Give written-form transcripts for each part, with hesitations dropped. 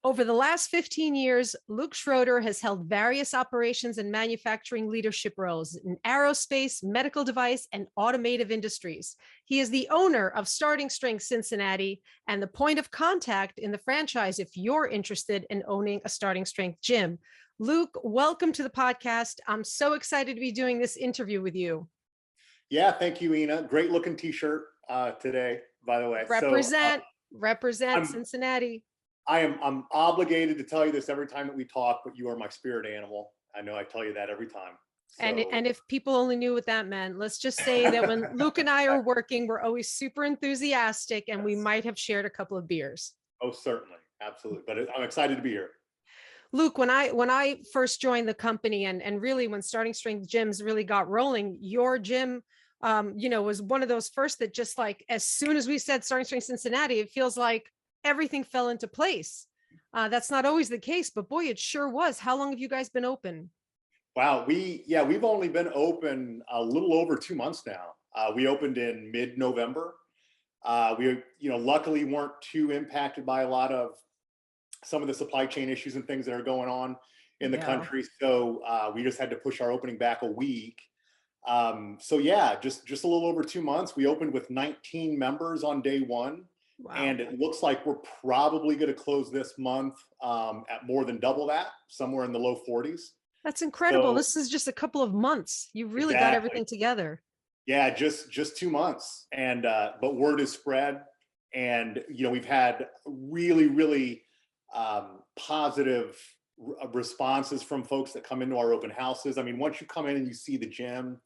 Over the last 15 years, Luke Schroeder has held various operations and manufacturing leadership roles in aerospace, medical device, and automotive industries. He is the owner of Starting Strength Cincinnati and the point of contact in the franchise if you're interested in owning a Starting Strength gym. Luke, welcome to the podcast. I'm so excited to be doing this interview with you. Yeah, thank you, Ina. Great looking t-shirt today, by the way. Represent I'm Cincinnati. I'm obligated to tell you this every time that we talk, but you are my spirit animal. I know I tell you that every time. And if people only knew what that meant, let's just say that when Luke and I are working, we're always super enthusiastic, and we might have shared a couple of beers. Oh, certainly, absolutely. But I'm excited to be here. Luke, when I first joined the company, and really when Starting Strength gyms really got rolling, your gym was one of those first that just like as soon as we said Starting Strength Cincinnati, it feels like everything fell into place. That's not always the case, but boy, it sure was. How long have you guys been open? Wow, we've only been open a little over 2 months now. We opened in mid-November. We luckily weren't too impacted by a lot of some of the supply chain issues and things that are going on in the country. So we just had to push our opening back a week. So yeah, just a little over 2 months. We opened with 19 members on day one. Wow. And it looks like we're probably going to close this month at more than double that, somewhere in the low 40s. That's incredible. So, this is just a couple of months. You really got exactly. everything together. Yeah, just 2 months. And but word is spread. And we've had really positive responses from folks that come into our open houses. I mean, once you come in and you see the gym,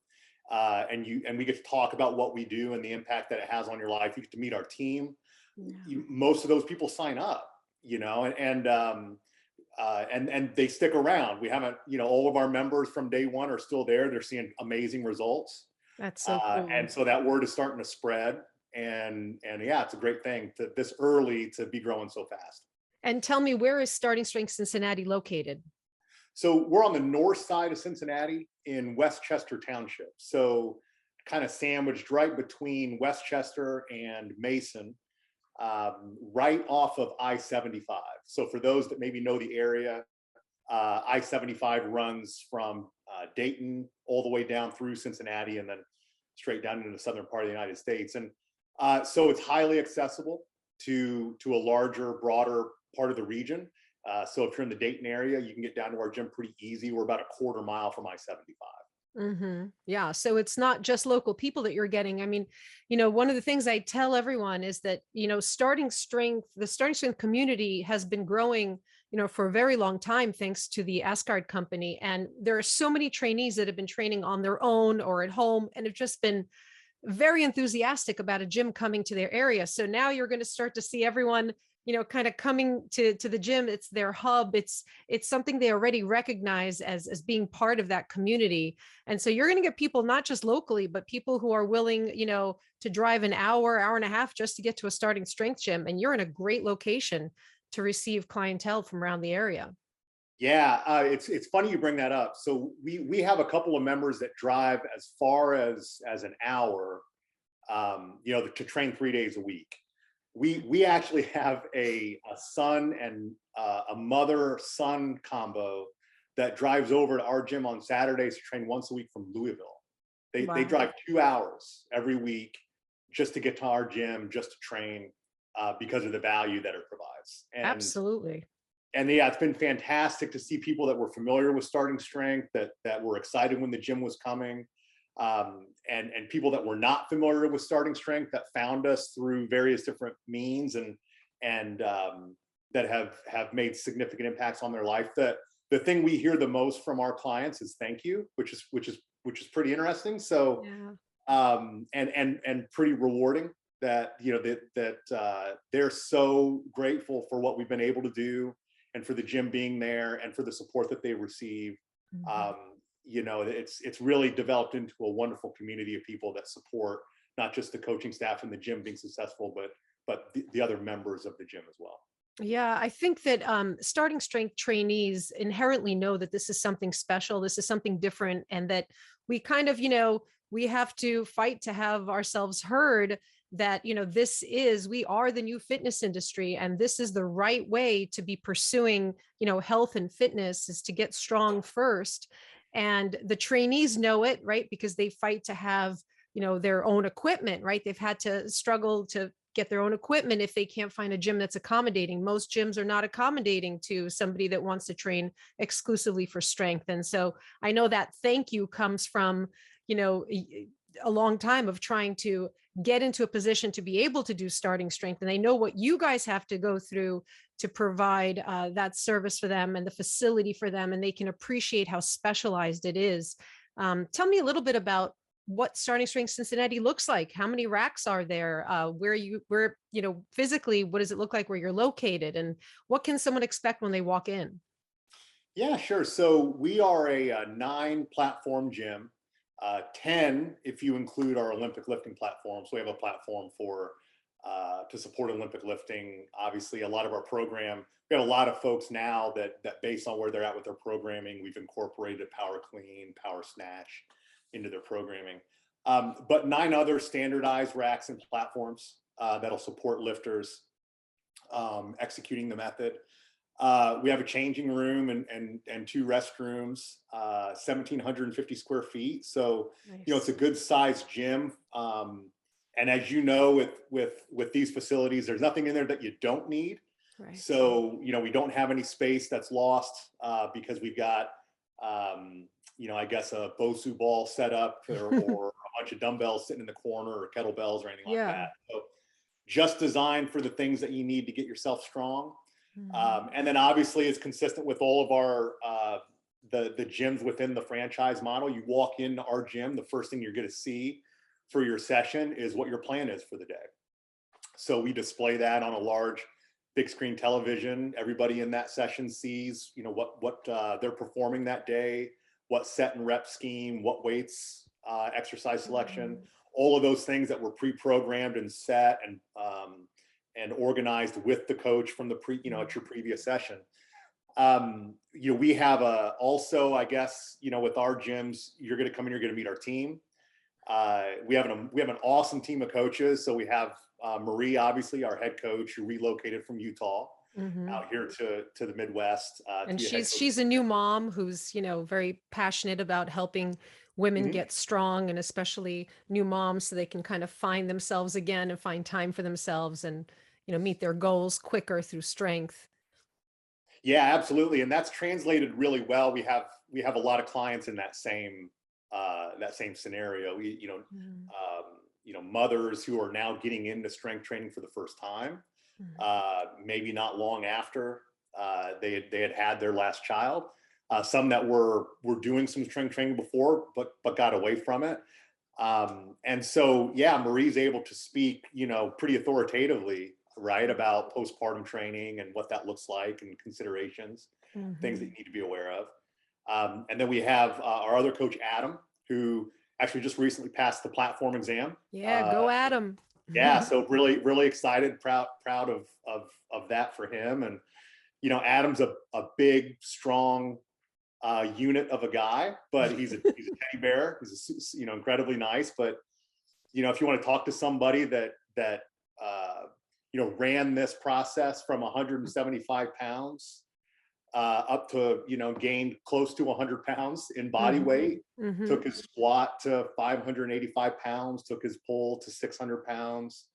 and we get to talk about what we do and the impact that it has on your life, you get to meet our team. Yeah. Most of those people sign up, and they stick around. We haven't, all of our members from day one are still there. They're seeing amazing results. That's so cool. And so that word is starting to spread. And yeah, it's a great thing to this early to be growing so fast. And tell me, where is Starting Strength Cincinnati located? So we're on the north side of Cincinnati in Westchester Township. So kind of sandwiched right between Westchester and Mason, right off of I-75. So for those that maybe know the area, I-75 runs from Dayton all the way down through Cincinnati and then straight down into the southern part of the United States. And so it's highly accessible to a larger, broader part of the region. So if you're in the Dayton area, you can get down to our gym pretty easy. We're about a quarter mile from I-75. Mm-hmm. Yeah. So it's not just local people that you're getting. I mean, one of the things I tell everyone is that, the Starting Strength community has been growing, for a very long time, thanks to the Asgard company. And there are so many trainees that have been training on their own or at home and have just been very enthusiastic about a gym coming to their area. So now you're going to start to see everyone kind of coming to the gym. It's their hub. It's something they already recognize as being part of that community. And so you're going to get people, not just locally, but people who are willing, to drive an hour and a half just to get to a Starting Strength gym. And you're in a great location to receive clientele from around the area. Yeah, it's funny you bring that up. So we have a couple of members that drive as far as an hour, to train 3 days a week. We actually have a son and a mother-son combo that drives over to our gym on Saturdays to train once a week from Louisville. They drive 2 hours every week just to get to our gym, just to train, because of the value that it provides. And, absolutely. And yeah, it's been fantastic to see people that were familiar with Starting Strength that were excited when the gym was coming. And people that were not familiar with Starting Strength that found us through various different means and that have made significant impacts on their life. The thing we hear the most from our clients is thank you, which is pretty interesting. So and pretty rewarding that they're so grateful for what we've been able to do and for the gym being there and for the support that they receive. Mm-hmm. It's really developed into a wonderful community of people that support not just the coaching staff and the gym being successful, but the other members of the gym as well. Yeah, I think that Starting Strength trainees inherently know that this is something special, this is something different, and that we kind of, we have to fight to have ourselves heard that, we are the new fitness industry, and this is the right way to be pursuing, health and fitness, is to get strong first. And the trainees know it, right? Because they fight to have, their own equipment, right? They've had to struggle to get their own equipment if they can't find a gym that's accommodating. Most gyms are not accommodating to somebody that wants to train exclusively for strength. And so I know that thank you comes from, you know, a long time of trying to get into a position to be able to do starting strength. And I know what you guys have to go through to provide that service for them and the facility for them, and they can appreciate how specialized it is. Tell me a little bit about what Starting Strength Cincinnati looks like. How many racks are there? Physically, what does it look like where you're located? And what can someone expect when they walk in? Yeah, sure. So we are a 9 platform gym, 10 if you include our Olympic lifting platform. So we have a platform to support Olympic lifting. Obviously, a lot of our program, we have a lot of folks now that based on where they're at with their programming, we've incorporated power clean, power snatch into their programming. But 9 other standardized racks and platforms that'll support lifters executing the method. We have a changing room and 2 restrooms, 1,750 square feet. So, Nice. it's a good sized gym. And as you know, with these facilities, there's nothing in there that you don't need. Right. So, we don't have any space that's lost because we've got, I guess a Bosu ball set up or a bunch of dumbbells sitting in the corner or kettlebells or anything like Yeah. that. So just designed for the things that you need to get yourself strong. And then obviously it's consistent with all of our the gyms within the franchise model. You walk into our gym, the first thing you're going to see for your session is what your plan is for the day. So we display that on a large big screen television. Everybody in that session sees, what they're performing that day, what set and rep scheme, what weights, exercise selection, all of those things that were pre-programmed and set and organized with the coach from the at your previous session. We have also, I guess, with our gyms, you're going to come in, you're going to meet our team. We have an awesome team of coaches. So we have Marie, obviously our head coach, who relocated from Utah out here to the Midwest. And she's a new mom who's, very passionate about helping women get strong, and especially new moms, so they can kind of find themselves again and find time for themselves and, meet their goals quicker through strength. Yeah, absolutely. And that's translated really well. We have a lot of clients in that same scenario. Mothers who are now getting into strength training for the first time, maybe not long after they had their last child. Some that were doing some strength training before, but got away from it. And so, yeah, Marie's able to speak, pretty authoritatively, right, about postpartum training and what that looks like and considerations, things that you need to be aware of. And then we have our other coach, Adam, who actually just recently passed the platform exam. Yeah, go Adam. Yeah, so really, really excited, proud of that for him. And Adam's a big, strong unit of a guy, but he's a teddy bear. He's incredibly nice. But if you want to talk to somebody that ran this process from 175 pounds up to, gained close to 100 pounds in body weight, took his squat to 585 pounds, took his pull to 600 pounds.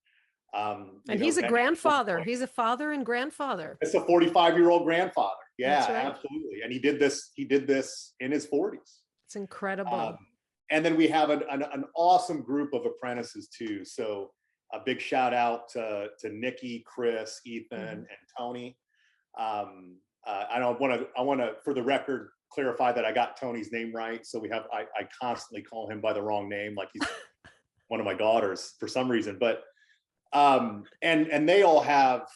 And he's a grandfather. He's a father and grandfather. It's a 45-year-old grandfather. Yeah, right. Absolutely. And he did this in his 40s. It's incredible. And then we have an awesome group of apprentices too. So a big shout out to Nikki, Chris, Ethan, and Tony. I want to, for the record, clarify that I got Tony's name right. So I constantly call him by the wrong name, like he's one of my daughters for some reason. But and they all have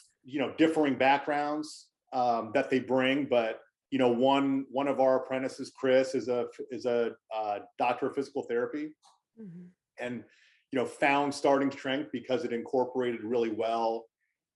differing backgrounds that they bring. But one of our apprentices, Chris, is a doctor of physical therapy, and found starting strength because it incorporated really well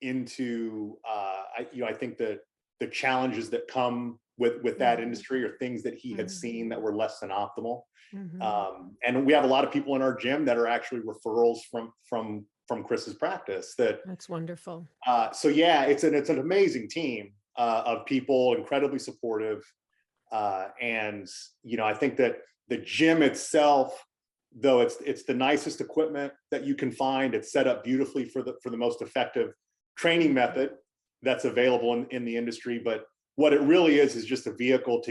into I think that the challenges that come with that Mhm. industry, or things that he had Mhm. seen that were less than optimal. Mhm. And we have a lot of people in our gym that are actually referrals from Chris's practice. That That's wonderful. so yeah, it's an amazing team of people, incredibly supportive, and I think that the gym itself, though it's the nicest equipment that you can find, it's set up beautifully for the most effective training Mhm. method that's available in the industry. But what it really is just a vehicle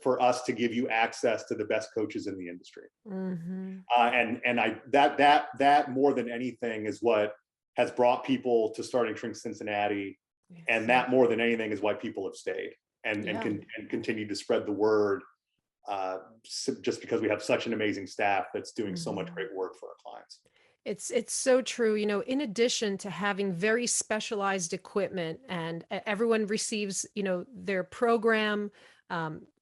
for us to give you access to the best coaches in the industry. Mhm. And I that more than anything is what has brought people to Starting Strength Cincinnati, and Yes. that more than anything is why people have stayed Yeah. and continue to spread the word. Just because we have such an amazing staff that's doing so much Mhm. great work for our clients. It's so true. In addition to having very specialized equipment and everyone receives, their program,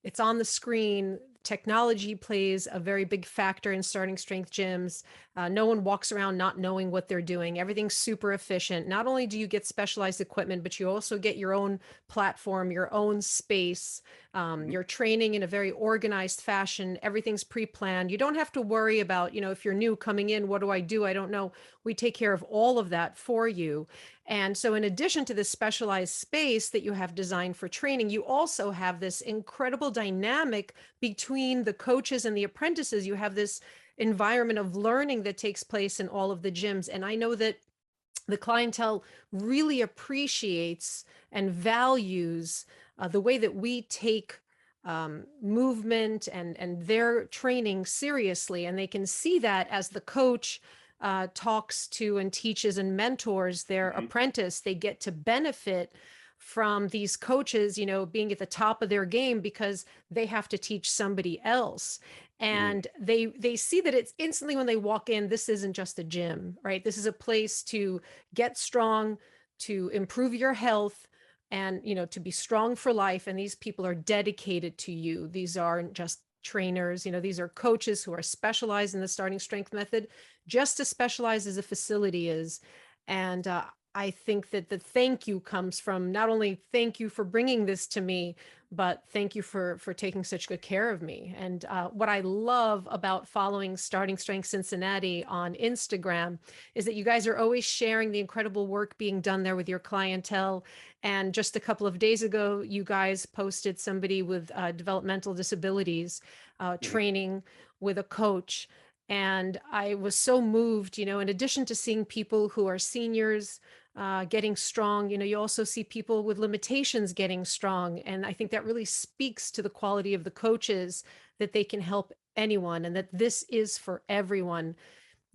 it's on the screen. Technology plays a very big factor in starting strength gyms. No one walks around not knowing what they're doing. Everything's super efficient. Not only do you get specialized equipment, but you also get your own platform, your own space. Mhm. You're training in a very organized fashion. Everything's pre-planned. You don't have to worry about, if you're new coming in, what do I do? I don't know. We take care of all of that for you. And so, in addition to the specialized space that you have designed for training, you also have this incredible dynamic between the coaches and the apprentices. You have this environment of learning that takes place in all of the gyms. And I know that the clientele really appreciates and values the way that we take movement and their training seriously, and they can see that as the coach talks to and teaches and mentors their Mhm. apprentice. They get to benefit from these coaches, being at the top of their game because they have to teach somebody else. Mhm. And they see that it's instantly when they walk in, this isn't just a gym, right? This is a place to get strong, to improve your health, and to be strong for life. And these people are dedicated to you. These aren't just trainers, these are coaches who are specialized in the starting strength method, just as specialized as a facility is. And I think that the thank you comes from not only thank you for bringing this to me, but thank you for taking such good care of me. And what I love about following Starting Strength Cincinnati on Instagram is that you guys are always sharing the incredible work being done there with your clientele. And just a couple of days ago, you guys posted somebody with developmental disabilities Mhm. training with a coach. And I was so moved, in addition to seeing people who are seniors getting strong, you also see people with limitations getting strong. And I think that really speaks to the quality of the coaches, that they can help anyone and that this is for everyone.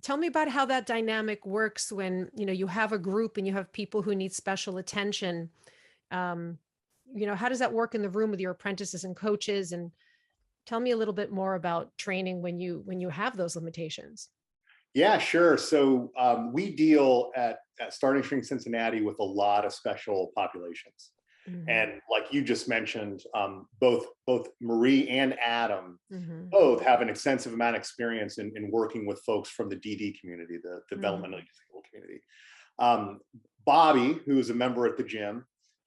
Tell me about how that dynamic works when, you have a group and you have people who need special attention. Um, how does that work in the room with your apprentices and coaches? And tell me a little bit more about training when you have those limitations. Yeah, sure. So we deal at Starting String Cincinnati with a lot of special populations. Hmm. And like you just mentioned, both Marie and Adam Hmm. both have an extensive amount of experience in working with folks from the DD community, the developmentally Hmm. disabled community. Um, Bobby, who is a member at the gym,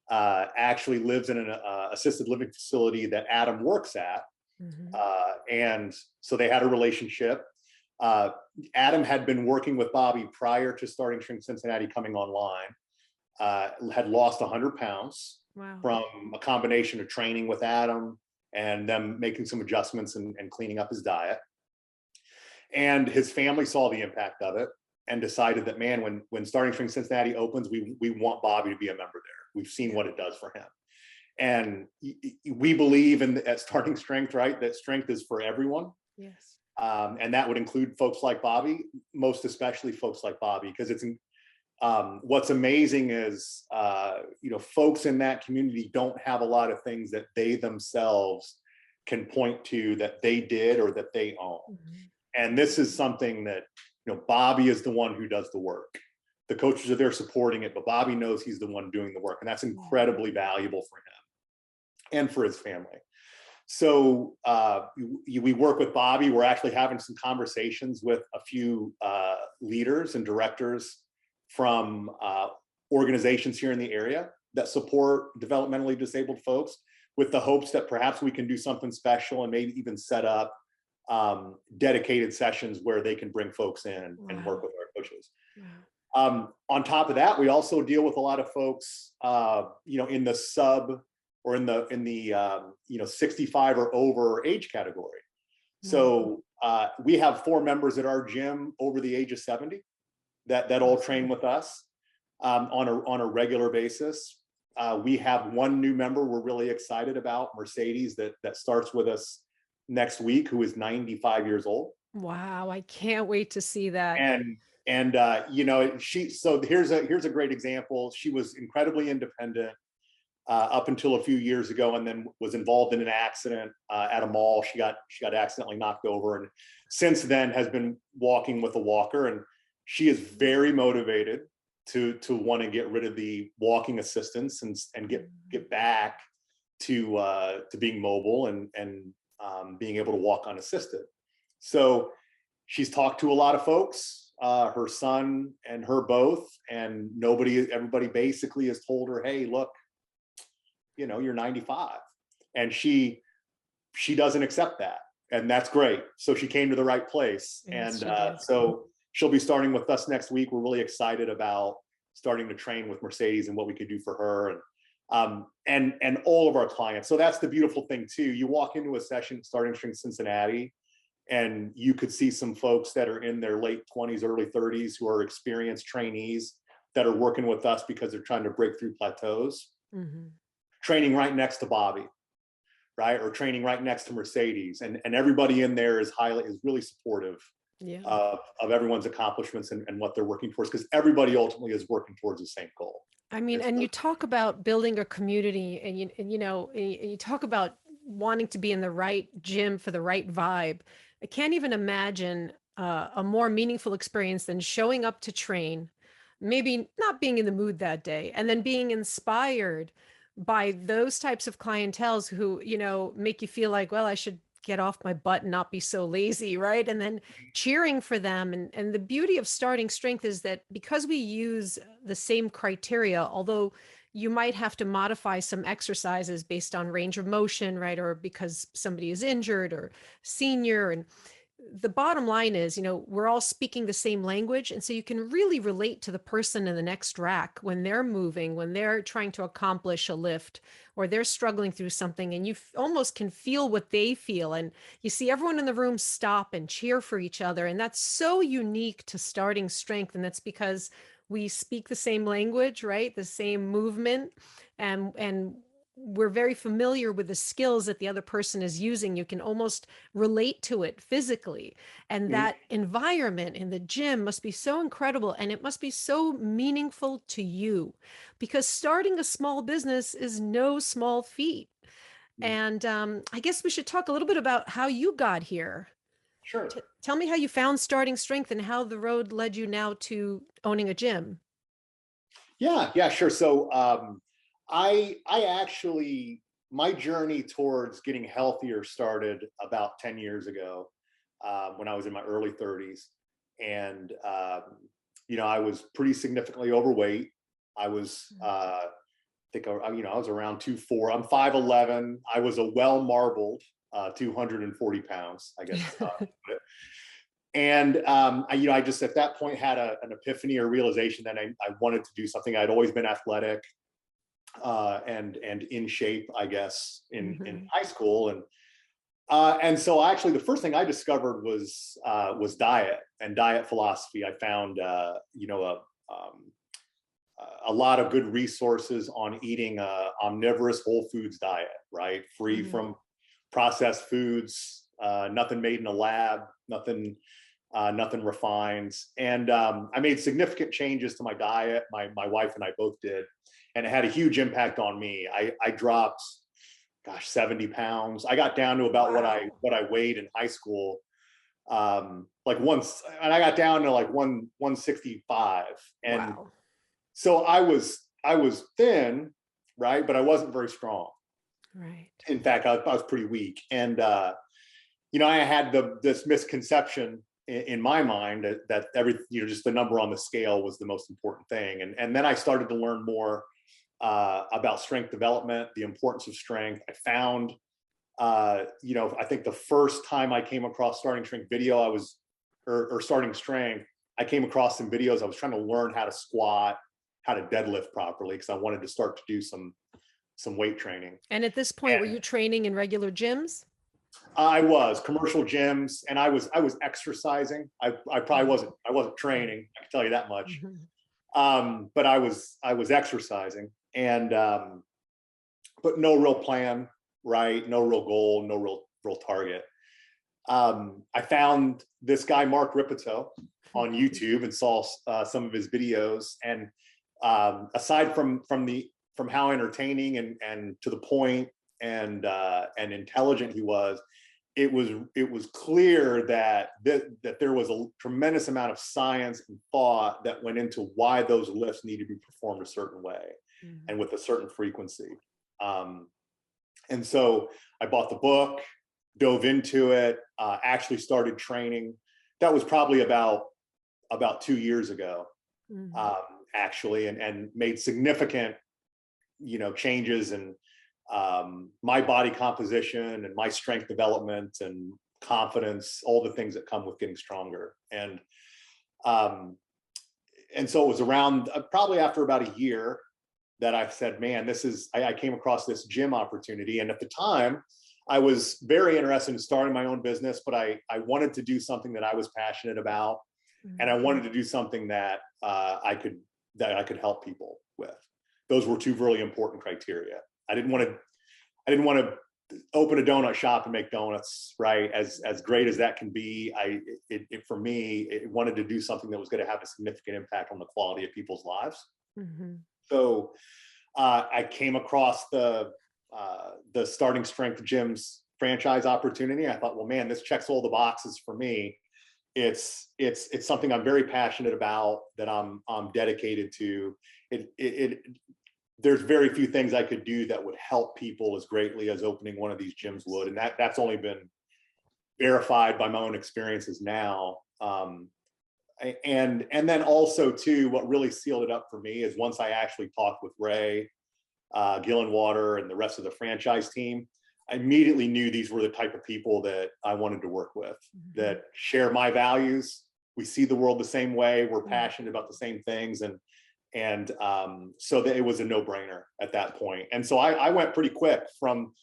actually lives in an assisted living facility that Adam works at. Hmm. And so they had a relationship. Uh, Adam had been working with Bobby prior to Starting Strength Cincinnati coming online, had lost 100 pounds Wow. from a combination of training with Adam and them making some adjustments and cleaning up his diet. And his family saw the impact of it and decided that, man, when Starting Strength Cincinnati opens, we want Bobby to be a member there. We've seen Yeah. what it does for him. And we believe at Starting Strength, right, that strength is for everyone. Yes. And that would include folks like Bobby, most especially folks like Bobby, because it's what's amazing is folks in that community don't have a lot of things that they themselves can point to that they did or that they own. Hmm. And this is something that Bobby is the one who does the work. The coaches are there supporting it, but Bobby knows he's the one doing the work, and that's Yeah. incredibly valuable for him and for his family. So we work with Bobby. We're actually having some conversations with a few leaders and directors from organizations here in the area that support developmentally disabled folks. with the hopes that perhaps we can do something special and maybe even set up dedicated sessions where they can bring folks in and work Wow. with our coaches. Wow. On top of that, we also deal with a lot of folks, in the sub or in the 65 or over age category. Wonderful. So we have 4 members at our gym over the age of 70 that all train Awesome. with us on a regular basis. We have one new member we're really excited about, Mercedes, that starts with us next week, who is 95 years old. Wow. I can't wait to see that. So here's a great example. She was incredibly independent up until a few years ago, and then was involved in an accident at a mall. She got accidentally knocked over, and since then has been walking with a walker. And she is very motivated to want to get rid of the walking assistance and get back to being mobile and being able to walk unassisted. So she's talked to a lot of folks, her son and her both, and everybody basically has told her, hey, look, you're 95. And she doesn't accept that. And that's great. So she came to the right place. Yes, And she did. so she'll be starting with us next week. We're really excited about starting to train with Mercedes and what we could do for her. And all of our clients. So that's the beautiful thing too. You walk into a session at Starting Strength Cincinnati, and you could see some folks that are in their late 20s, early 30s, who are experienced trainees that are working with us because they're trying to break through plateaus, training right next to Bobby, right? Or training right next to Mercedes. And everybody in there is really supportive Yeah. of everyone's accomplishments and what they're working towards, because everybody ultimately is working towards the same goal. I mean, and you talk about building a community, and you talk about wanting to be in the right gym for the right vibe. I can't even imagine a more meaningful experience than showing up to train, maybe not being in the mood that day, and then being inspired by those types of clientels who, make you feel like, well, I should get off my butt and not be so lazy, right? And then cheering for them. And the beauty of Starting Strength is that because we use the same criteria, although you might have to modify some exercises based on range of motion, right? Or because somebody is injured or senior. And the bottom line is, we're all speaking the same language. And so you can really relate to the person in the next rack when they're moving, when they're trying to accomplish a lift, or they're struggling through something, and you almost can feel what they feel. And you see everyone in the room stop and cheer for each other. And that's so unique to Starting Strength. And that's because we speak the same language, right? The same movement. And we're very familiar with the skills that the other person is using. You can almost relate to it physically. And Mhm. that environment in the gym must be so incredible. And it must be so meaningful to you, because starting a small business is no small feat. And I guess we should talk a little bit about how you got here. Sure. Tell me how you found Starting Strength and how the road led you now to owning a gym. Yeah, sure. So I actually, my journey towards getting healthier started about 10 years ago, when I was in my early 30s. And I was pretty significantly overweight. I was I was around 2'4". I'm 5'11". I was a well marbled 240 pounds, I guess. And I just at that point had an epiphany or realization that I wanted to do something. I'd always been athletic and in shape, I guess, in high school. And so actually the first thing I discovered was diet and diet philosophy. I found a lot of good resources on eating a omnivorous whole foods diet, right? Free from processed foods, nothing made in a lab, nothing refined. And I made significant changes to my diet. My wife and I both did, and it had a huge impact on me. I dropped, 70 pounds. I got down to about what I weighed in high school. Like once, and I got down to like 165. And Wow. so I was thin, right? But I wasn't very strong. Right. In fact, I was pretty weak. And I had this misconception in my mind that just the number on the scale was the most important thing. And then I started to learn more about strength development, the importance of strength. I found, I think the first time I came across starting strength video, or starting strength, I came across some videos. I was trying to learn how to squat, how to deadlift properly, because I wanted to start to do some weight training. And at this point, were And you training in regular gyms? I was commercial gyms, and I was exercising. I probably wasn't training. I can tell you that much. Mhm. But I was exercising, and but no real plan, right? No real goal, no real target. I found this guy Mark Ripito on YouTube and saw some of his videos, and aside from how entertaining and to the point and intelligent he was, it was clear that there was a tremendous amount of science and thought that went into why those lifts need to be performed a certain way and with a certain frequency. And so I bought the book, dove into it, actually started training. That was probably about 2 years ago, actually, and made significant, changes in my body composition and my strength development and confidence, all the things that come with getting stronger. And so it was around probably after about a year that I said, man, I came across this gym opportunity. And at the time, I was very interested in starting my own business, but I wanted to do something that I was passionate about. And I wanted to do something that I could help people with. Those were two really important criteria. I didn't want to open a donut shop and make donuts, right? As great as that can be, for me, it wanted to do something that was going to have a significant impact on the quality of people's lives. So I came across the Starting Strength Gyms franchise opportunity. I thought, well, man, this checks all the boxes for me. It's something I'm very passionate about, that I'm dedicated to. There's very few things I could do that would help people as greatly as opening one of these gyms would, and that's only been verified by my own experiences now. And then also too, what really sealed it up for me is once I actually talked with Ray Gillenwater and the rest of the franchise team, I immediately knew these were the type of people that I wanted to work with, that share my values. We see the world the same way. We're passionate about the same things. And so that it was a no-brainer at that point. And so I went pretty quick from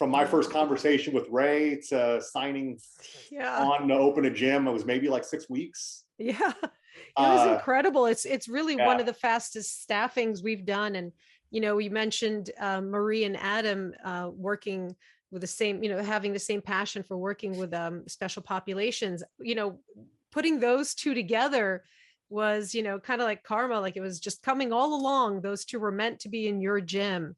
my first conversation with Ray to signing on to open a gym. It was maybe like 6 weeks. Yeah, it was incredible. It's really one of Yeah. the fastest staffings we've done. And, you mentioned Marie and Adam working with the same, having the same passion for working with special populations. Putting those two together was, kind of like karma. Like it was just coming all along. Those two were meant to be in your gym.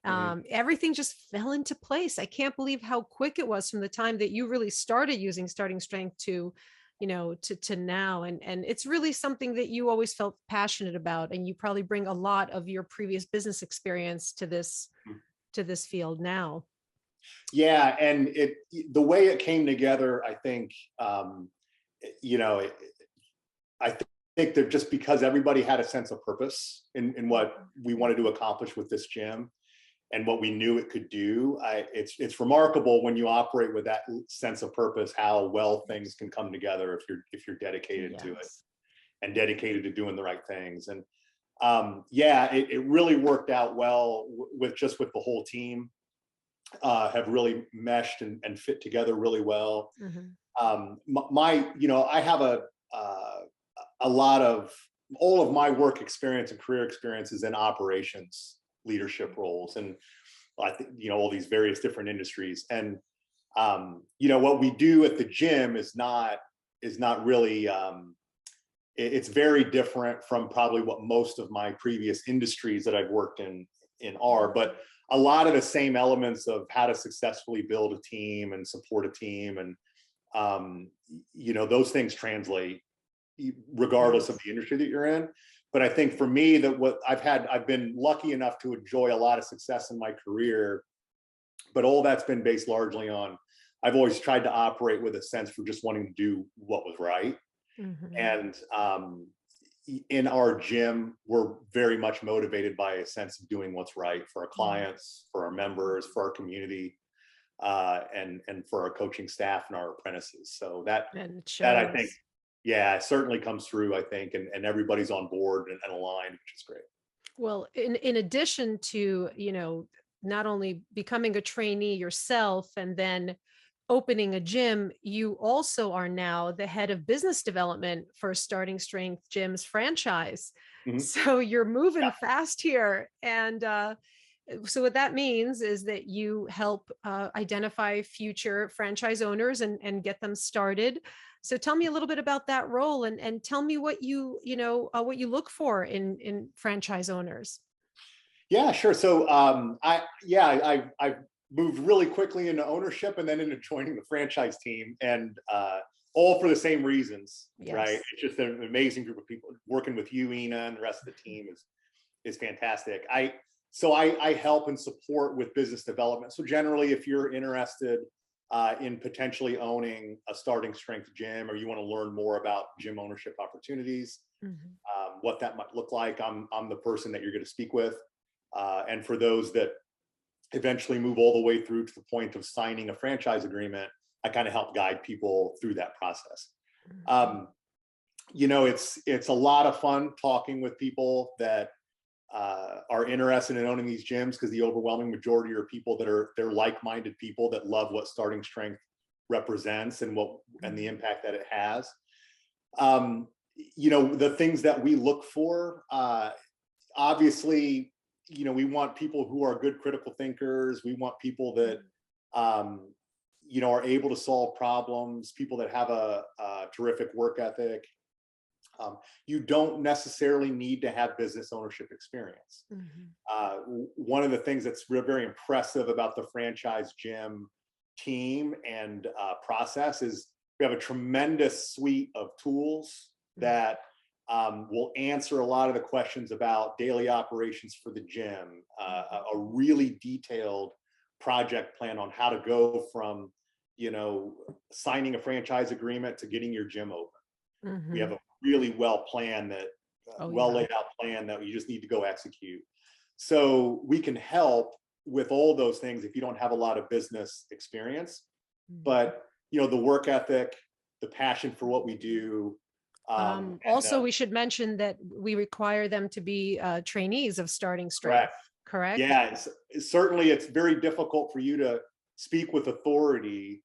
Everything just fell into place. I can't believe how quick it was from the time that you really started using Starting Strength to now. And it's really something that you always felt passionate about. And you probably bring a lot of your previous business experience to this field now. Yeah. And the way it came together, I think, I think that just because everybody had a sense of purpose in what we wanted to accomplish with this gym and what we knew it could do, it's remarkable when you operate with that sense of purpose, how well things can come together if you're dedicated to it and dedicated to doing the right things. And it really worked out well with the whole team. Have really meshed and fit together really well. I have a lot of all of my work experience and career experiences in operations leadership roles, and I think all these various different industries. And what we do at the gym is not really it's very different from probably what most of my previous industries that I've worked in are, but a lot of the same elements of how to successfully build a team and support a team, and those things translate regardless of the industry that you're in. But I think for me, I've been lucky enough to enjoy a lot of success in my career, but all that's been based largely on, I've always tried to operate with a sense for just wanting to do what was right. And in our gym, we're very much motivated by a sense of doing what's right for our Mm. clients, for our members, for our community, and for our coaching staff and our apprentices. So And it that I think, shows. yeah, it certainly comes through. I think, and everybody's on board and aligned, which is great. Well, in addition to, not only becoming a trainee yourself and then opening a gym, you also are now the head of business development for Starting Strength Gym's franchise. Mhm. So you're moving fast here. And so what that means is that you help identify future franchise owners and get them started. So tell me a little bit about that role and tell me what what you look for in franchise owners. Yeah, sure. So I moved really quickly into ownership and then into joining the franchise team, and all for the same reasons, right? Yes. It's just an amazing group of people. Working with you, Ina, and the rest of the team is fantastic. I help and support with business development. So generally, if you're interested in potentially owning a Starting Strength gym, or you want to learn more about gym ownership opportunities, Mhm. what that might look like, I'm the person that you're going to speak with. And for those that eventually move all the way through to the point of signing a franchise agreement, I kind of help guide people through that process. Mhm. Um, it's a lot of fun talking with people that are interested in owning these gyms, because the overwhelming majority are people they're like-minded people that love what Starting Strength represents and the Mhm. impact that it has. Um, the things that we look for, obviously, we want people who are good critical thinkers. We want people that um, are able to solve problems, people that have a terrific work ethic. You don't necessarily need to have business ownership experience. Mhm. One of the things that's very impressive about the franchise gym team and process is we have a tremendous suite of tools Mhm. that will answer a lot of the questions about daily operations for the gym, a really detailed project plan on how to go from, signing a franchise agreement to getting your gym open. We have Mhm. a really Oh well yeah. laid out plan that you just need to go execute. So we can help with all those things if you don't have a lot of business experience, Mhm. but the work ethic, the passion for what we do, and Also, we should mention that we require them to be trainees of Starting Strength, correct. correct? Yeah, certainly it's very difficult for you to speak with authority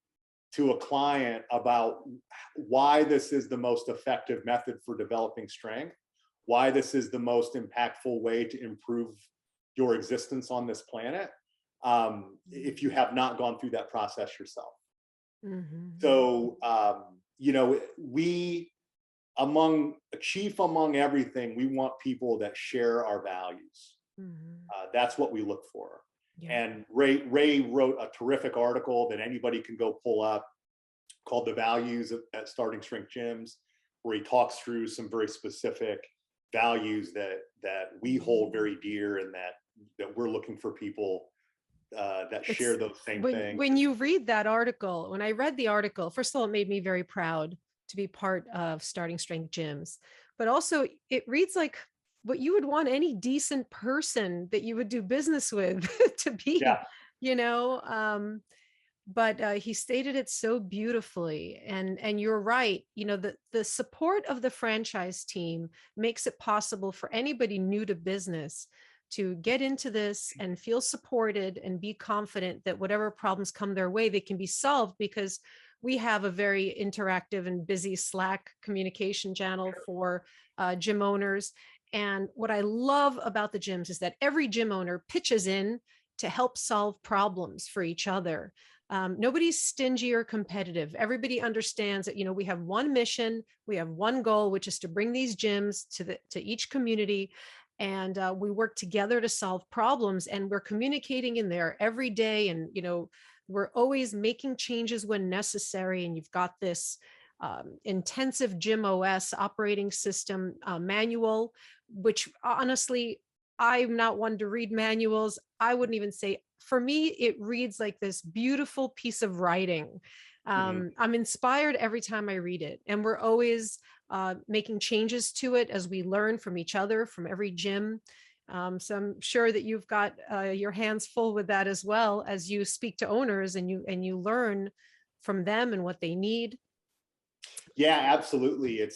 to a client about why this is the most effective method for developing strength, why this is the most impactful way to improve your existence on this planet, if you have not gone through that process yourself. Mhm. So, we, among chief among everything, we want people that share our values. Mhm. That's what we look for. Yeah. And Ray wrote a terrific article that anybody can go pull up, called "The Values at Starting Strength Gyms," where he talks through some very specific values that we hold very dear, and that we're looking for people that share It's those same things. when you read that article, when I read the article, first of all, it made me very proud to be part of Starting Strength Gyms, but also it reads like what you would want any decent person that you would do business with to be, Yeah. you know. But he stated it so beautifully, and you're right. The support of the franchise team makes it possible for anybody new to business to get into this and feel supported and be confident that whatever problems come their way, they can be solved, because we have a very interactive and busy Slack communication channel for gym owners. And what I love about the gyms is that every gym owner pitches in to help solve problems for each other. Nobody's stingy or competitive. Everybody understands that, we have one mission, we have one goal, which is to bring these gyms to each community, and we work together to solve problems. And we're communicating in there every day, and we're always making changes when necessary. And you've got this intensive gym OS operating system manual, which honestly, I'm not one to read manuals. I wouldn't even say, for me, it reads like this beautiful piece of writing. Mhm. I'm inspired every time I read it. And we're always making changes to it as we learn from each other, from every gym. So I'm sure that you've got your hands full with that as well, as you speak to owners and you learn from them and what they need. Yeah, absolutely.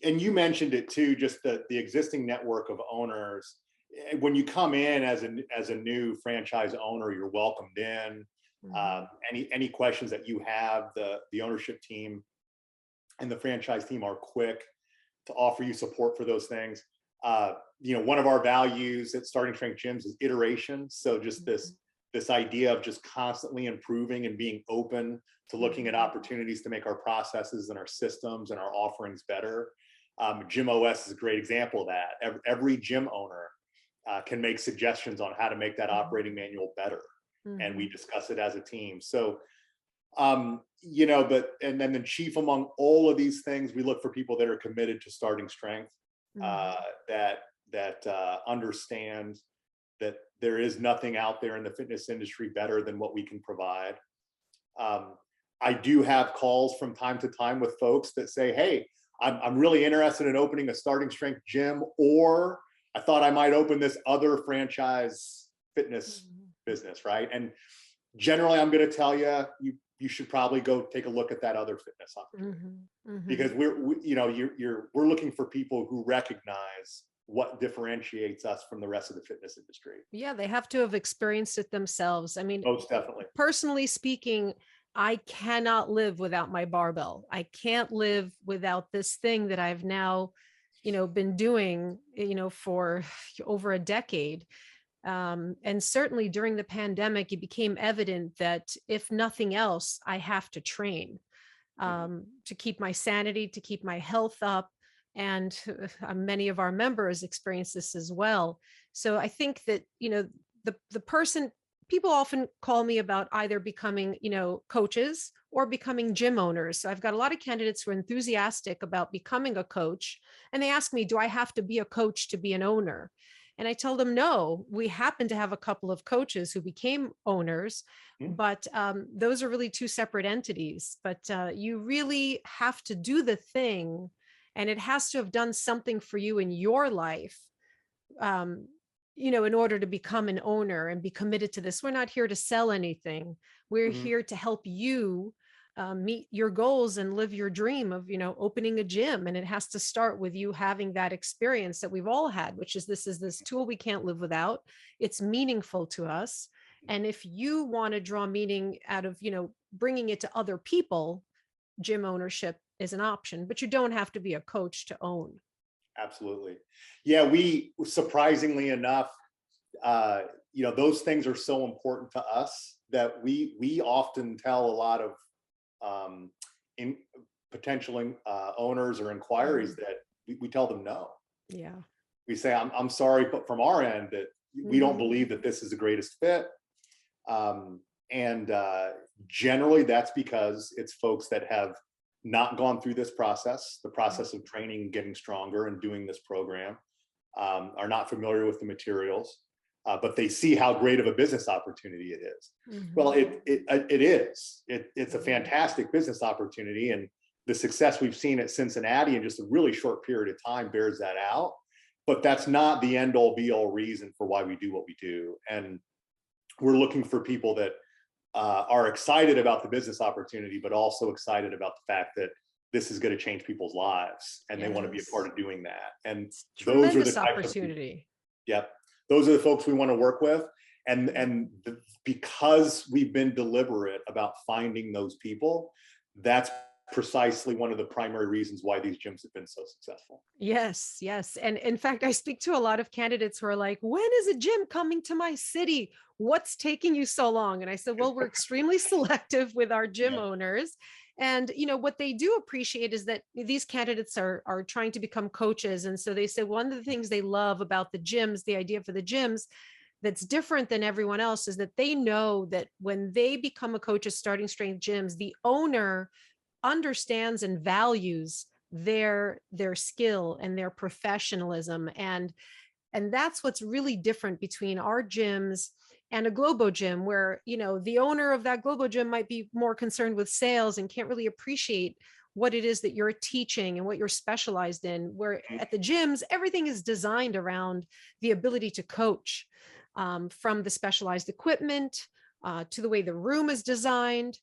And you mentioned it too, just the existing network of owners. When you come in as a new franchise owner, you're welcomed in. Mhm. Any questions that you have, the ownership team and the franchise team are quick to offer you support for those things. One of our values at Starting Strength Gyms is iteration. So just Mhm. this idea of just constantly improving and being open to looking at Mhm. opportunities to make our processes and our systems and our offerings better. Gym OS is a great example of that. Every gym owner can make suggestions on how to make that Mhm. operating manual better, and we Mhm. discuss it as a team. So but and then the chief among all of these things, we look for people that are committed to starting strength, uh, Mhm. that understand that there is nothing out there in the fitness industry better than what we can provide. um, I do have calls from time to time with folks that say, hey, I'm really interested in opening a starting strength gym, or I thought I might open this other franchise fitness Mhm. business, right? And generally I'm going to tell you, you should probably go take a look at that other fitness opportunity, Mhm. Mhm. because we're looking for people who recognize what differentiates us from the rest of the fitness industry. Yeah, they have to have experienced it themselves. I mean, Most definitely. personally speaking, I cannot live without my barbell. I can't live without this thing that I've now, been doing, for over a decade. And certainly during the pandemic, it became evident that if nothing else, I have to train Mhm. to keep my sanity, to keep my health up. And many of our members experience this as well. So I think that, the person, people often call me about either becoming, coaches or becoming gym owners. So I've got a lot of candidates who are enthusiastic about becoming a coach. And they ask me, do I have to be a coach to be an owner? And I tell them, no, we happen to have a couple of coaches who became owners, Mhm. but those are really two separate entities. But you really have to do the thing, and it has to have done something for you in your life, um, in order to become an owner and be committed to this. We're not here to sell anything. We're Mhm. here to help you meet your goals and live your dream of, opening a gym. And it has to start with you having that experience that we've all had, which is this tool we can't live without. It's meaningful to us. And if you want to draw meaning out of, bringing it to other people, gym ownership is an option, but you don't have to be a coach to own. Absolutely. Yeah, we surprisingly enough, uh, those things are so important to us that we often tell a lot of um, in potential owners or inquiries Mhm. that we tell them no. Yeah. We say, I'm sorry, but from our end that we don't Mhm. believe that this is the greatest fit. Um, and generally that's because it's folks that have not gone through this process, the process of training, getting stronger and doing this program, are not familiar with the materials, but they see how great of a business opportunity it is. Well, Mhm. it is. It's a Mhm. fantastic business opportunity, and the success we've seen at Cincinnati in just a really short period of time bears that out. But that's not the end all be all reason for why we do what we do. And we're looking for people that are excited about the business opportunity, but also excited about the fact that this is going to change people's lives and they want to be a part Yes. of doing that. And It's those are the tremendous types of people. opportunity. Yep. Those are the folks we want to work with. And, Mhm. because we've been deliberate about finding those people, that's precisely one of the primary reasons why these gyms have been so successful. Yes, yes. And in fact, I speak to a lot of candidates who are like, when is a gym coming to my city? What's taking you so long? And I said, well, we're extremely selective with our gym Yeah. owners. And what they do appreciate is that these candidates are trying to become coaches. And so they say one of the things they love about the gyms, the idea for the gyms that's different than everyone else, is that they know that when they become a coach at Starting Strength Gyms, the owner understands and values their skill and their professionalism, and that's what's really different between our gyms and a globo gym, where the owner of that globo gym might be more concerned with sales and can't really appreciate what it is that you're teaching and what you're specialized in. Where at the gyms, everything is designed around the ability to coach, from the specialized equipment, to the way the room is designed,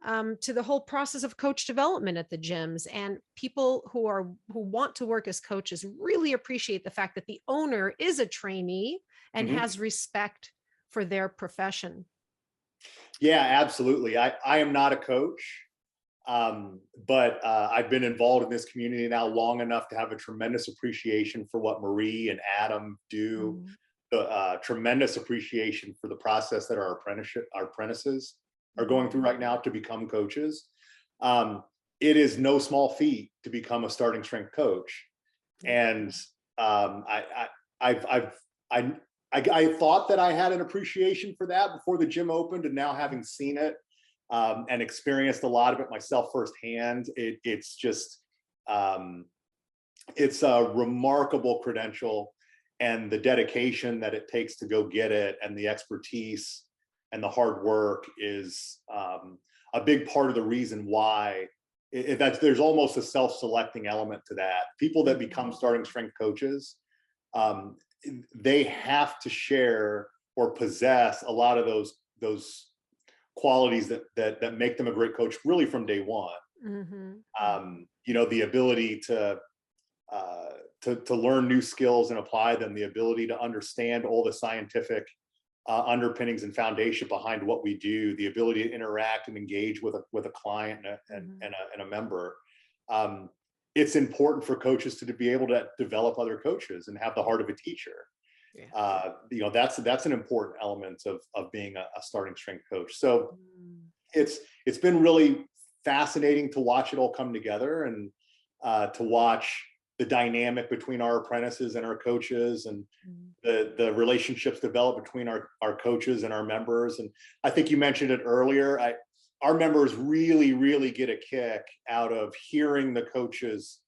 to the whole process of coach development at the gyms. And people who want to work as coaches really appreciate the fact that the owner is a trainee and Mhm. has respect for their profession. Yeah, absolutely. I am not a coach, but I've been involved in this community now long enough to have a tremendous appreciation for what Marie and Adam do. Mhm. The tremendous appreciation for the process that our apprentices are going through Mhm. right now to become coaches. Um, it is no small feat to become a starting strength coach, Yeah. and I've I, I thought that I had an appreciation for that before the gym opened, and now having seen it and experienced a lot of it myself firsthand, it's just um, it's a remarkable credential, and the dedication that it takes to go get it, and the expertise and the hard work is a big part of the reason why that's there's almost a self-selecting element to that. People that become Mhm. starting strength coaches, um, they have to share or possess a lot of those qualities that make them a great coach really from day one. Mhm. The ability uh, to learn new skills and apply them, the ability to understand all the scientific underpinnings and foundation behind what we do, the ability to interact and engage with a client Mhm. and a member. Um, it's important for coaches to be able to develop other coaches and have the heart of a teacher. Yeah. That's an important element of being a starting strength coach. So Mm. it's been really fascinating to watch it all come together, and to watch the dynamic between our apprentices and our coaches, and Mm. the relationships develop between our coaches and our members. And I think you mentioned it earlier. Our members really get a kick out of hearing the coaches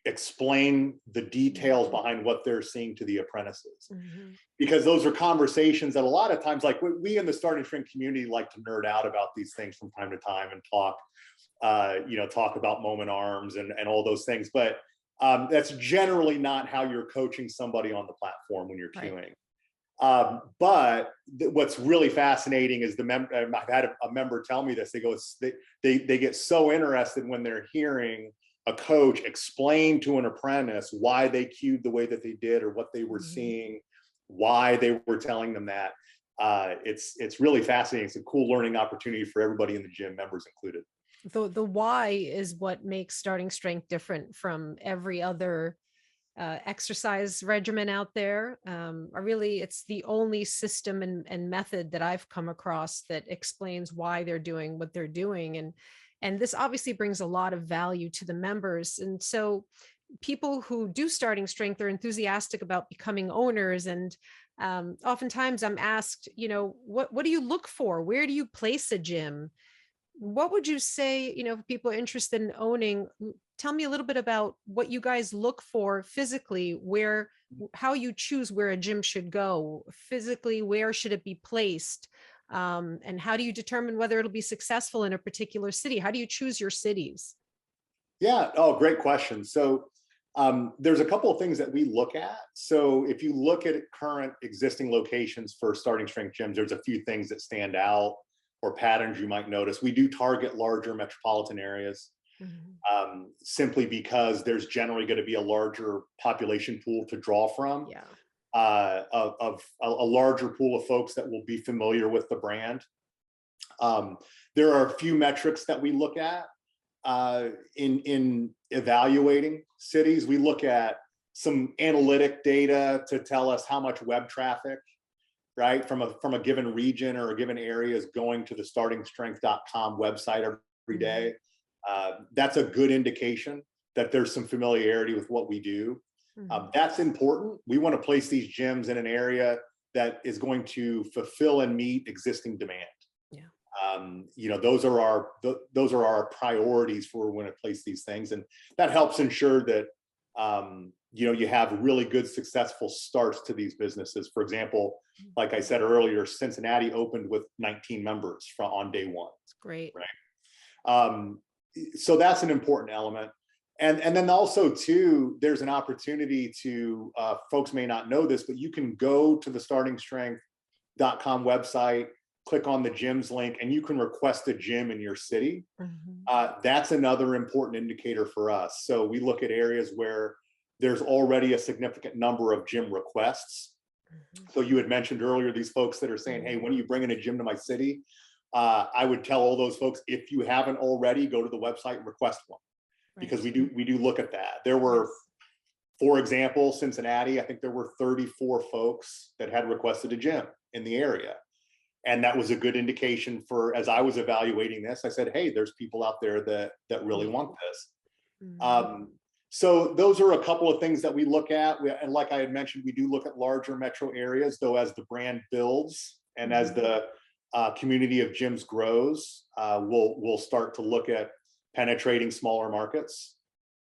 explain the details Mhm. behind what they're seeing to the apprentices, Mhm. because those are conversations that a lot of times, like we in the starting strength community like to nerd out about these things from time to time and talk about moment arms and all those things. But that's generally not how you're coaching somebody on the platform when you're Right. queuing. But what's really fascinating is I've had a member tell me this. They go, they get so interested when they're hearing a coach explain to an apprentice why they cued the way that they did, or what they were Mhm. seeing, why they were telling them that. It's really fascinating. It's a cool learning opportunity for everybody in the gym, members included. The why is what makes starting strength different from every other exercise regimen out there. It's the only system and method that I've come across that explains why they're doing what they're doing. And this obviously brings a lot of value to the members. And so people who do starting strength are enthusiastic about becoming owners. And oftentimes I'm asked, what do you look for? Where do you place a gym? What would you say, if people are interested in owning, tell me a little bit about what you guys look for physically, how you choose where a gym should go physically, where should it be placed? And how do you determine whether it'll be successful in a particular city? How do you choose your cities? Yeah. Oh, great question. So there's a couple of things that we look at. So if you look at current existing locations for starting strength gyms, there's a few things that stand out, or patterns you might notice. We do target larger metropolitan areas, Mhm. simply because there's generally going to be a larger population pool to draw from, Yeah. of a larger pool of folks that will be familiar with the brand. Um, there are a few metrics that we look at in evaluating cities. We look at some analytic data to tell us how much web traffic, right, from a given region or a given area is going to the startingstrength.com website every Mhm. day. That's a good indication that there's some familiarity with what we do. Mhm. That's important. We want to place these gyms in an area that is going to fulfill and meet existing demand. Yeah. Those are our priorities for when to place these things, and that helps ensure that you have really good um, successful starts to these businesses. For example, like I said earlier, Cincinnati opened with 19 members on day one, It's great. right? so that's an important element. And then also too, there's an opportunity to, folks may not know this, but you can go to the startingstrength.com website, click on the gyms link, and you can request a gym in your city. That's another important indicator for us. So we look at areas where there's already a significant number of gym requests. So you had mentioned earlier these folks that are saying, hey, when are you bringing a gym to my city? I would tell all those folks, if you haven't already, go to the website and request one. Because we do look at that. There were, for example, Cincinnati, I think there were 34 folks that had requested a gym in the area. And that was a good indication for, as I was evaluating this, I said, hey, there's people out there that really want this. So those are a couple of things that we look at. And like I had mentioned, we do look at larger metro areas, though, as the brand builds and as the community of gyms grows, we'll start to look at penetrating smaller markets.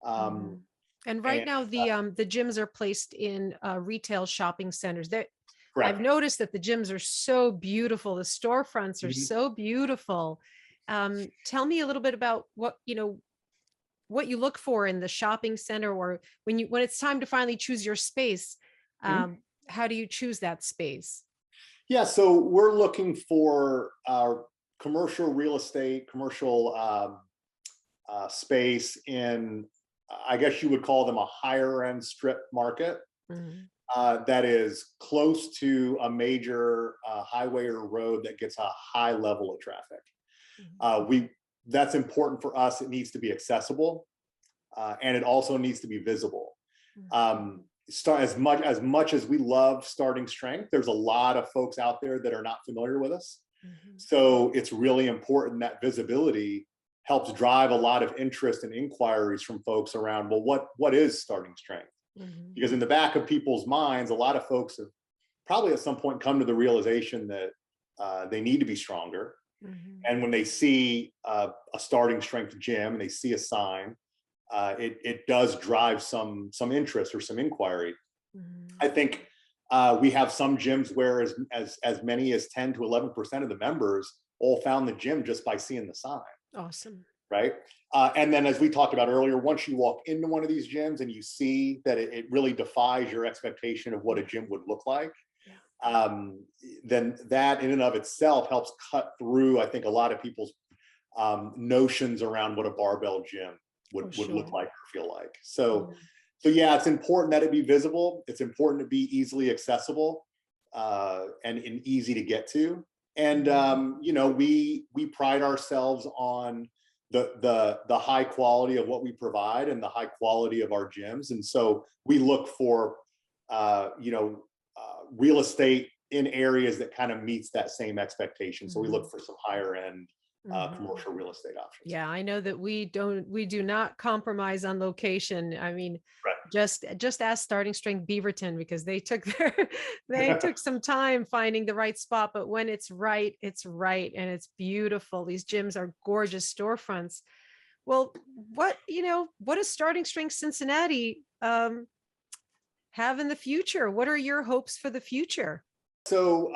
And right now, the gyms are placed in retail shopping centers. Correct. I've noticed that the gyms are so beautiful. The storefronts are so beautiful. Tell me a little bit about what you look for in the shopping center, or when it's time to finally choose your space. How do you choose that space? Yeah, so we're looking for commercial real estate, commercial space in, I guess you would call them a higher end strip market that is close to a major highway or road that gets a high level of traffic. That's important for us. It needs to be accessible, and it also needs to be visible. As much as we love Starting Strength, there's a lot of folks out there that are not familiar with us. So it's really important that visibility helps drive a lot of interest and inquiries from folks around, well, what is Starting Strength? Because in the back of people's minds, a lot of folks have probably at some point come to the realization that they need to be stronger. And when they see a Starting Strength gym and they see a sign, it does drive some interest or some inquiry. I think we have some gyms where as many as 10 to 11% of the members all found the gym just by seeing the sign. Awesome. Right. And then, as we talked about earlier, once you walk into one of these gyms and you see that it really defies your expectation of what a gym would look like, then that in and of itself helps cut through, I think, a lot of people's notions around what a barbell gym would look like or feel like. So yeah, it's important that it be visible. It's important to be easily accessible and easy to get to. And we pride ourselves on the high quality of what we provide and the high quality of our gyms. And so we look for real estate in areas that kind of meets that same expectation. So we look for some higher end commercial real estate options. Yeah, I know that we do not compromise on location. I mean, just ask Starting Strength Beaverton, because they took some time finding the right spot, but when it's right and it's beautiful. These gyms are gorgeous storefronts. Well, what does Starting Strength Cincinnati have in the future? What are your hopes for the future? So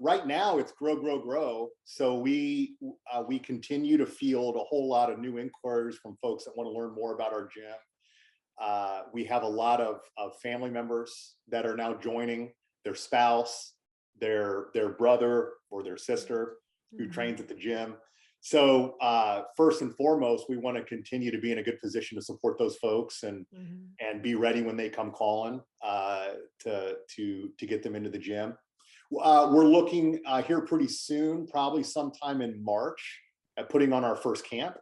right now it's grow, grow, grow. So we continue to field a whole lot of new inquiries from folks that want to learn more about our gym. We have a lot of family members that are now joining, their spouse, their brother or their sister who trains at the gym. So first and foremost, we want to continue to be in a good position to support those folks and be ready when they come calling to get them into the gym. We're looking here pretty soon, probably sometime in March, at putting on our first camp.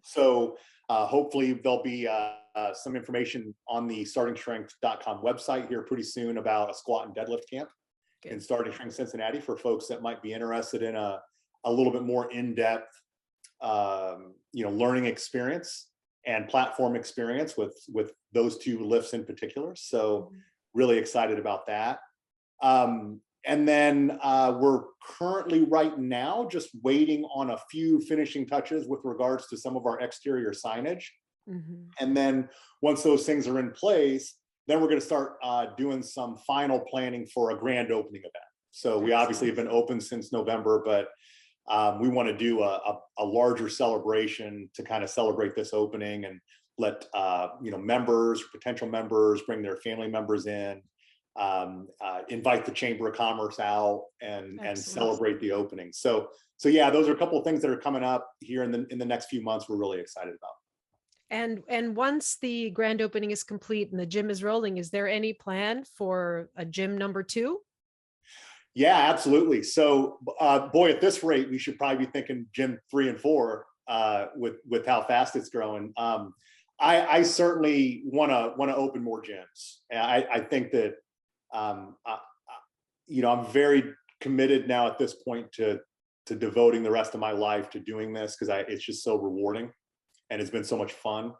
So hopefully there'll be some information on the startingstrength.com website here pretty soon about a squat and deadlift camp in Starting Strength Cincinnati for folks that might be interested in a little bit more in-depth learning experience and platform experience with those two lifts in particular. So really excited about that. And then we're currently right now just waiting on a few finishing touches with regards to some of our exterior signage. And then once those things are in place, then we're going to start doing some final planning for a grand opening event. So we obviously have been open since November, but We want to do a larger celebration to kind of celebrate this opening and let members, potential members, bring their family members in, invite the Chamber of Commerce out, and Excellent. celebrate the opening. So yeah, those are a couple of things that are coming up here in the next few months. We're really excited about. And once the grand opening is complete and the gym is rolling, is there any plan for a gym number two? Yeah, absolutely. So, boy, at this rate, we should probably be thinking gym 3 and 4 with how fast it's growing. I certainly want to open more gyms. I think that I'm very committed now at this point to devoting the rest of my life to doing this because it's just so rewarding and it's been so much fun.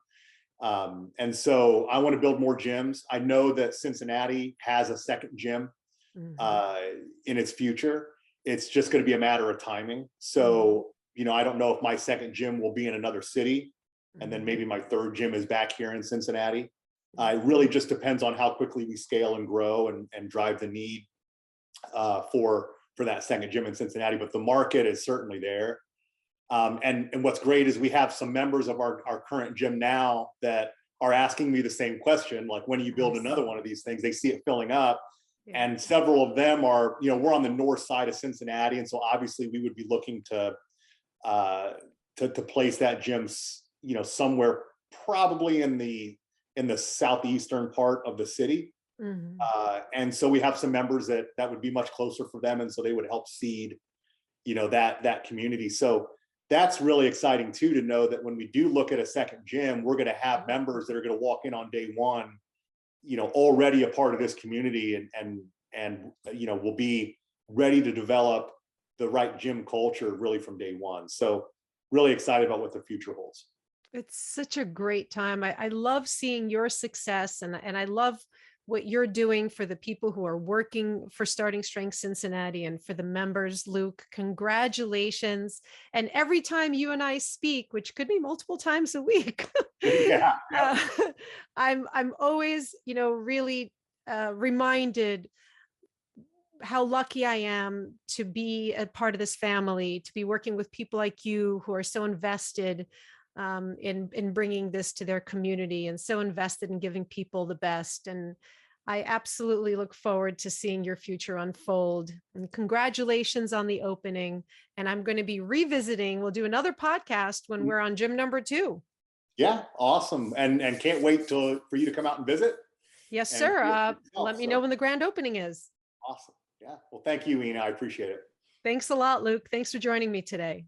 And so I want to build more gyms. I know that Cincinnati has a second gym Mhm. in its future. It's just going to be a matter of timing. Mhm. So, I don't know if my second gym will be in another city, and then Mhm. maybe my third gym is back here in Cincinnati. It Mhm. really just depends on how quickly we scale and grow and drive the need for that second gym in Cincinnati. But the market is certainly there. And what's great is we have some members of our current gym now that are asking me the same question, like, when do you build Nice. another one of these things? They see it filling up. Yeah. And several of them are, we're on the north side of Cincinnati. And so obviously we would be looking uh, to place that gym, somewhere probably in the southeastern part of the city. Mhm. And so we have some members that would be much closer for them. And so they would help seed, that community. So that's really exciting too, to know that when we do look at a second gym, we're going to have members that are going to walk in on day one, already a part of this community, and will be ready to develop the right gym culture really from day one. So really excited about what the future holds. It's such a great time. I love seeing your success, and I love what you're doing for the people who are working for Starting Strength Cincinnati and for the members. Luke, congratulations. And every time you and I speak, which could be multiple times a week, Yeah, yeah. uh, I'm always, really reminded how lucky I am to be a part of this family, to be working with people like you who are so invested in bringing this to their community and so invested in giving people the best. And I absolutely look forward to seeing your future unfold. And congratulations on the opening. And I'm going to be revisiting. We'll do another podcast when we're on gym number two. Yeah, awesome. And can't wait for you to come out and visit Yes, and sir. see it for yourself. Let me know So when the grand opening is. awesome. Yeah. Well, thank you, Ina. I appreciate it. Thanks a lot, Luke. Thanks for joining me today.